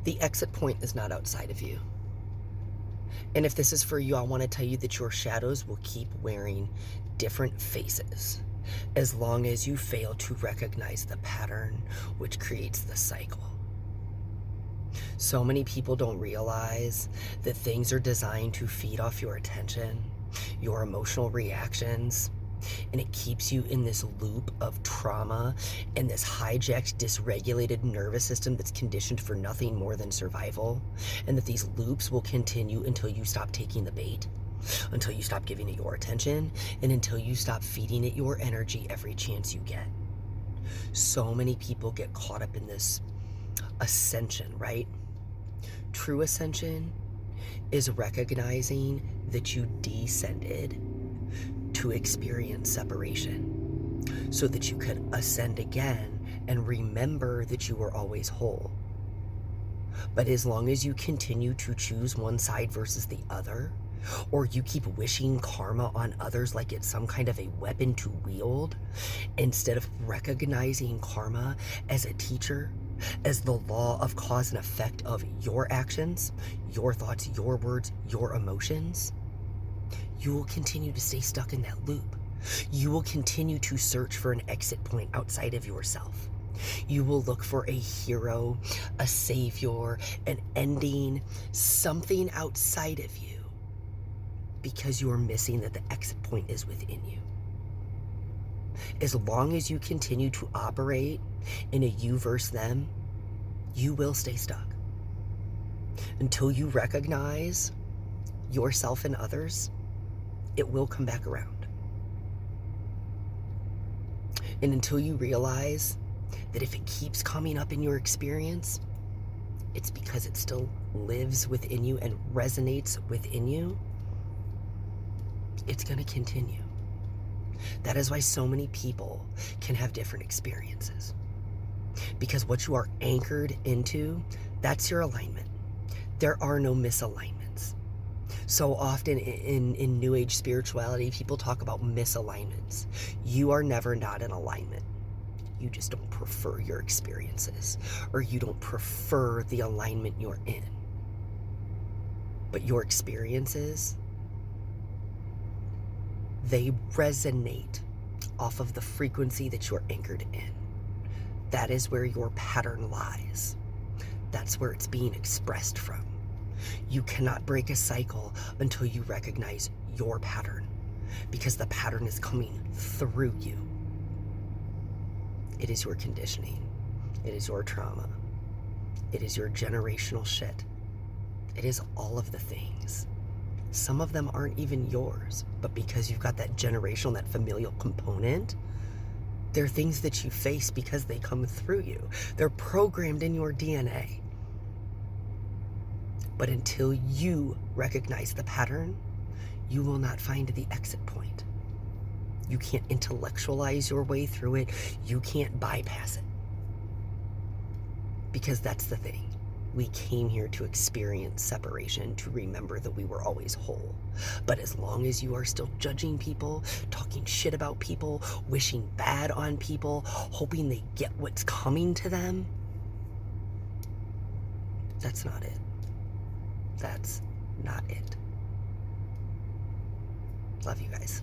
The exit point is not outside of you. And if this is for you, I want to tell you that your shadows will keep wearing different faces as long as you fail to recognize the pattern which creates the cycle. So many people don't realize that things are designed to feed off your attention, your emotional reactions, and it keeps you in this loop of trauma and this hijacked, dysregulated nervous system that's conditioned for nothing more than survival, and that these loops will continue until you stop taking the bait, until you stop giving it your attention, and until you stop feeding it your energy every chance you get. So many people get caught up in this ascension, right? True ascension is recognizing that you descended to experience separation so that you could ascend again and remember that you were always whole. But as long as you continue to choose one side versus the other, or you keep wishing karma on others like it's some kind of a weapon to wield, instead of recognizing karma as a teacher, as the law of cause and effect of your actions, your thoughts, your words, your emotions, you will continue to stay stuck in that loop. You will continue to search for an exit point outside of yourself. You will look for a hero, a savior, an ending, something outside of you, because you are missing that the exit point is within you. As long as you continue to operate in a you versus them, you will stay stuck. Until you recognize yourself and others, it will come back around. And until you realize that if it keeps coming up in your experience, it's because it still lives within you and resonates within you, it's going to continue. That is why so many people can have different experiences. Because what you are anchored into, that's your alignment. There are no misalignments. So often in New Age spirituality, people talk about misalignments. You are never not in alignment. You just don't prefer your experiences, or you don't prefer the alignment you're in. But your experiences, they resonate off of the frequency that you're anchored in. That is where your pattern lies. That's where it's being expressed from. You cannot break a cycle until you recognize your pattern, because the pattern is coming through you. It is your conditioning. It is your trauma. It is your generational shit. It is all of the things. Some of them aren't even yours, but because you've got that generational, that familial component, they're things that you face because they come through you. They're programmed in your DNA. But until you recognize the pattern, you will not find the exit point. You can't intellectualize your way through it. You can't bypass it. Because that's the thing. We came here to experience separation, to remember that we were always whole. But as long as you are still judging people, talking shit about people, wishing bad on people, hoping they get what's coming to them, that's not it. That's not it. Love you guys.